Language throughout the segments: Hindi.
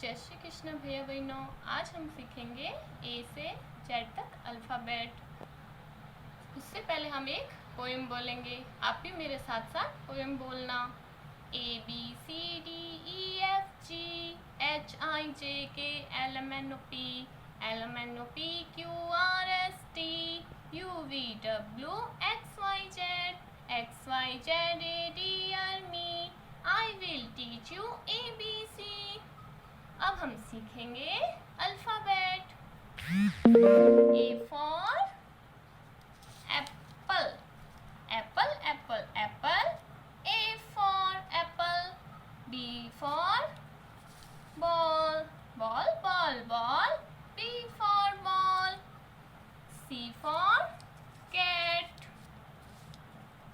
जय श्री कृष्ण भैया बहनों। आज हम सीखेंगे ए से जेड तक अल्फ़ाबेट। उससे पहले हम एक पोएम बोलेंगे। आप भी मेरे साथ साथ पोएम बोलना। A B C D E F G H I J K L M N O P Q R S T U V W X Y Z a dear me I will teach you A B C. अब हम सीखेंगे alphabet. A for apple, apple apple apple. A for apple. B for ball, ball ball ball. B for ball. C for cat,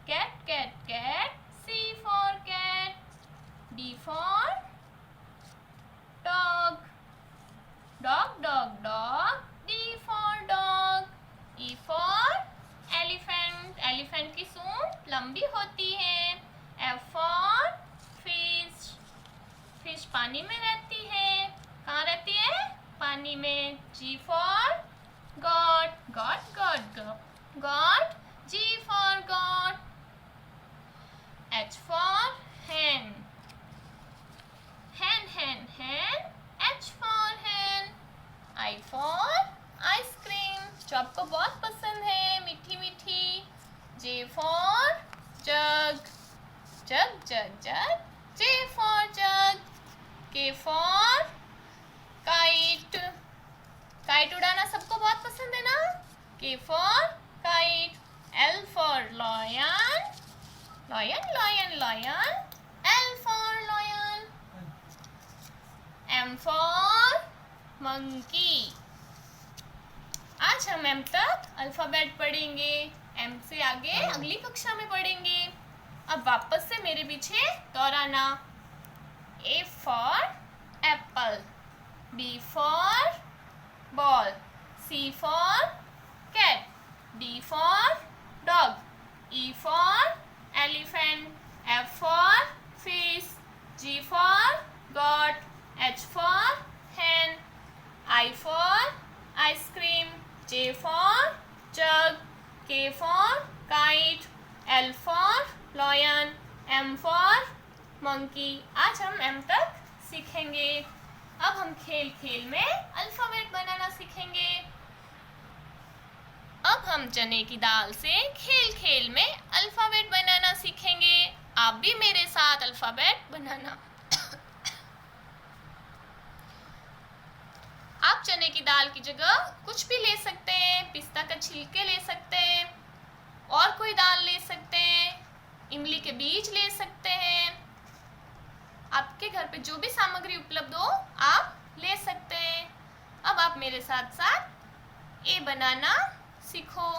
cat cat cat. C for cat. D for dog, dog dog dog। D for dog। E for elephant, elephant की सूंड लंबी होती है। F for fish, fish पानी में रहती है। कहाँ रहती है? पानी में। G for goat, goat goat goat। G for goat। H for hen, hen hen hen। H for hen। I for ice cream, जो आपको बहुत पसंद है, मीठी मीठी। J for jug, jug jug jug। J for jug। K for kite, kite उड़ाना सबको बहुत पसंद है ना। K for kite। L for lion, lion lion lion। L for lion। M for monkey। आज हम M तक अल्फ़ाबेट पढ़ेंगे। M से आगे अगली कक्षा में पढ़ेंगे। अब वापस से मेरे पीछे दोहराना। A for apple। B for ball। C for cat। D for dog। E for elephant। F for fish। G for goat। H for hen। I for ice cream। J for jug। K for kite। L for lion। M for monkey। आज हम M तक सीखेंगे। अब हम खेल खेल में अल्फ़ाबेट बनाना सीखेंगे। अब हम चने की दाल से खेल खेल में अल्फ़ाबेट बनाना सीखेंगे। आप भी मेरे साथ अल्फ़ाबेट बनाना। आप चने की दाल की जगह कुछ भी ले सकते हैं। पिस्ता का छिलके ले सकते हैं, और कोई दाल ले सकते हैं, इमली के बीज ले सकते हैं। आपके घर पे जो भी सामग्री उपलब्ध हो आप ले सकते हैं। अब आप मेरे साथ साथ ए बनाना सीखो।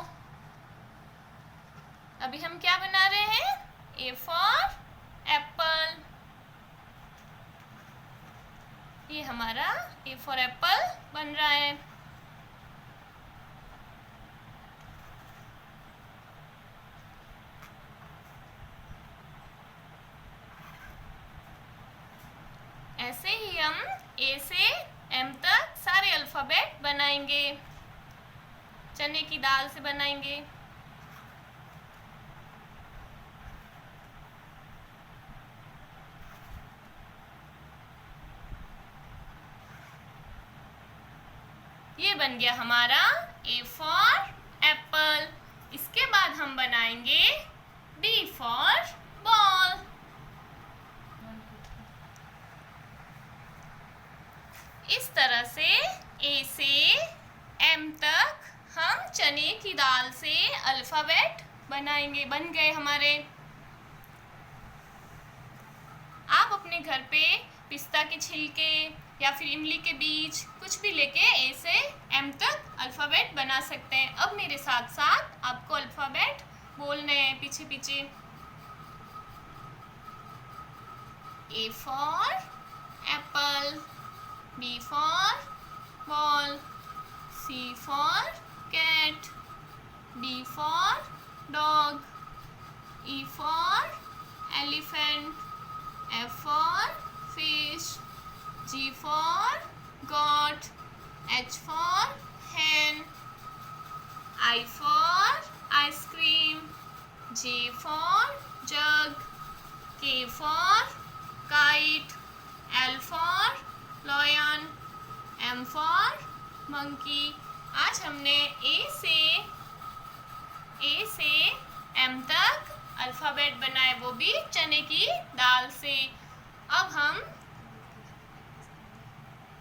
अभी हम क्या बना रहे हैं? ए फॉर एप्पल। ये हमारा ए फॉर एप्पल बन रहा है। ऐसे ही हम ए से एम तक सारे अल्फ़ाबेट बनाएंगे। चने की दाल से बनाएंगे। ये बन गया हमारा ए फॉर एप्पल। इसके बाद हम बनाएंगे बी फॉर बॉल। इस तरह से ए से एम तक हम चने की दाल से अल्फ़ाबेट बनाएंगे। बन गए हमारे। आप अपने घर पे पिस्ता के छिलके या फिर इमली के बीज कुछ भी लेके ए से एम तक अल्फ़ाबेट बना सकते हैं। अब मेरे साथ साथ आपको अल्फ़ाबेट बोलने हैं पीछे पीछे। A for apple. B for ball. C for cat. D for dog. E for elephant. F for fish। G for goat, H for hen, I for ice cream, J for jug, K for kite, L for lion, M for monkey। आज हमने ए से एम तक अल्फाबेट बनाए, वो भी चने की दाल से।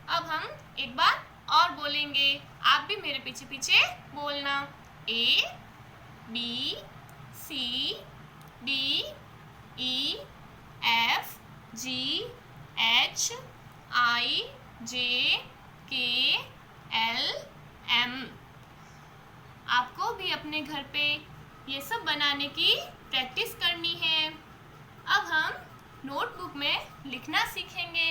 अब हम एक बार और बोलेंगे, आप भी मेरे पीछे पीछे बोलना। A B C D E F G H I J K L M. आपको भी अपने घर पे ये सब बनाने की प्रैक्टिस करनी है। अब हम नोटबुक में लिखना सीखेंगे।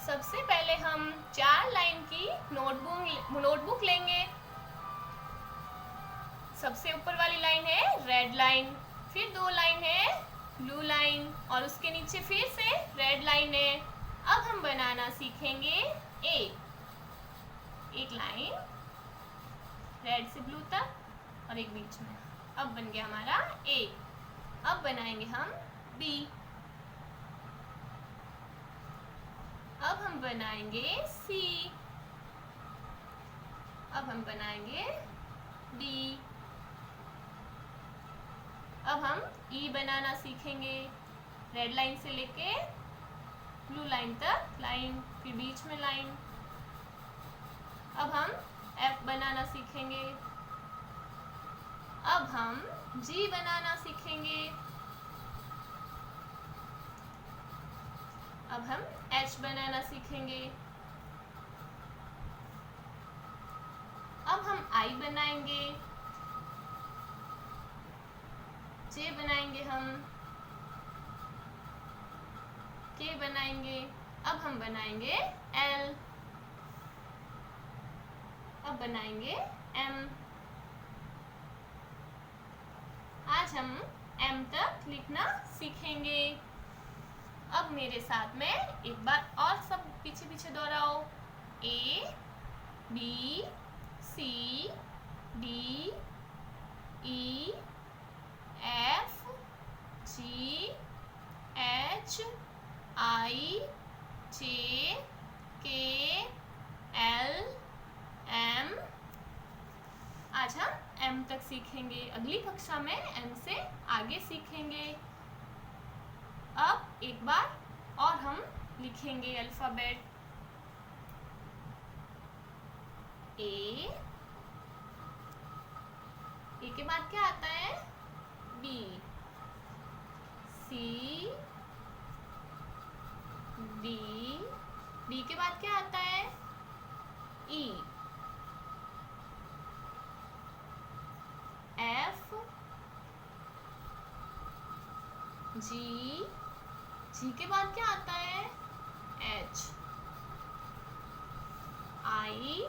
सबसे पहले हम 4 लाइन की नोटबुक लेंगे। सबसे ऊपर वाली लाइन है रेड लाइन, फिर 2 लाइन है ब्लू लाइन और उसके नीचे फिर से रेड लाइन है। अब हम बनाना सीखेंगे ए। एक लाइन रेड से ब्लू तक और एक बीच में। अब बन गया हमारा ए। अब बनाएंगे हम बी। अब हम बनाएंगे सी। अब हम बनाएंगे डी। अब हम ई बनाना सीखेंगे। रेड लाइन से लेके ब्लू लाइन तक लाइन, फिर बीच में लाइन। अब हम एफ बनाना सीखेंगे। अब हम जी बनाना सीखेंगे। अब हम एच बनाना सीखेंगे। अब हम आई बनाएंगे। जे बनाएंगे हम। के बनाएंगे। अब हम बनाएंगे एल। अब बनाएंगे एम। आज हम एम तक लिखना सीखेंगे। अब मेरे साथ में एक बार और सब पीछे पीछे दोहराओ। A B C D E F G H I J K L M. आज हम एम तक सीखेंगे, अगली कक्षा में एम से आगे सीखेंगे। अब एक बार और हम लिखेंगे अल्फाबेट। ए के बाद क्या आता है? बी। सी डी के बाद क्या आता है? ई। एफ जी के बाद क्या आता है? H. I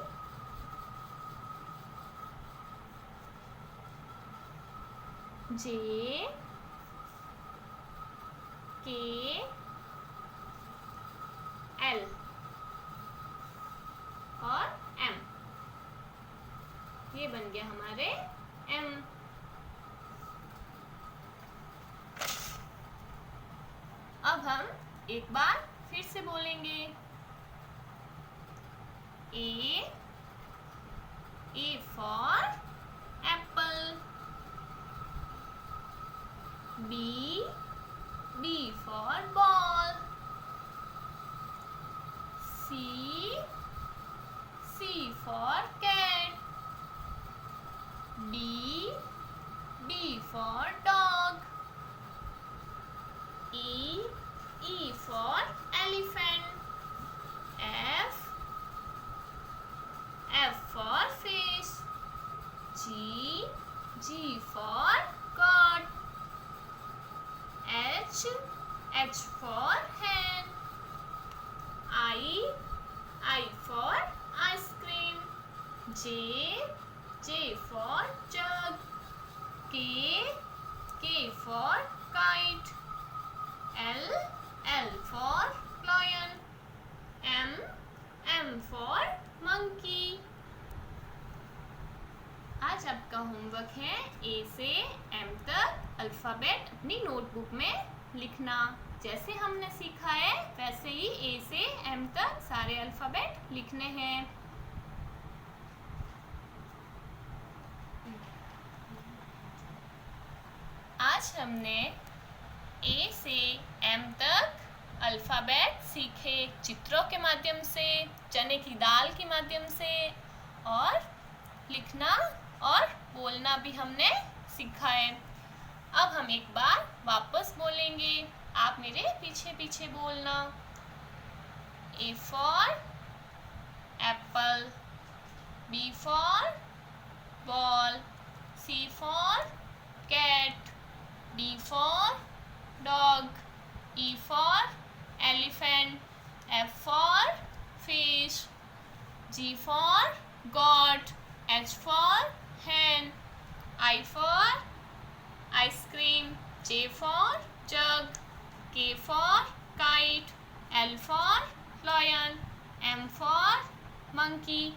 J K L और एम। ये बन गया हमारे एम। अब हम एक बार फिर से बोलेंगे। A for apple. B for ball. C for cat. D for dog. E for elephant. F for fish. G for goat. H for hen. I for ice cream. J for jug. K for kite. ए से एम तक अल्फ़ाबेट अपनी नोटबुक में लिखना। जैसे हमने सीखा है वैसे ही ए से एम तक सारे अल्फ़ाबेट लिखने हैं। आज हमने ए से एम तक अल्फ़ाबेट सीखे, चित्रों के माध्यम से, चने की दाल के माध्यम से, और लिखना और बोलना भी हमने सीखा है। अब हम एक बार वापस बोलेंगे, आप मेरे पीछे पीछे बोलना। A for apple, B for ball, C for cat, D for dog, E for elephant, F for fish, G for goat, H for hen, I for ice cream, J for jug, K for kite, L for lion, M for monkey,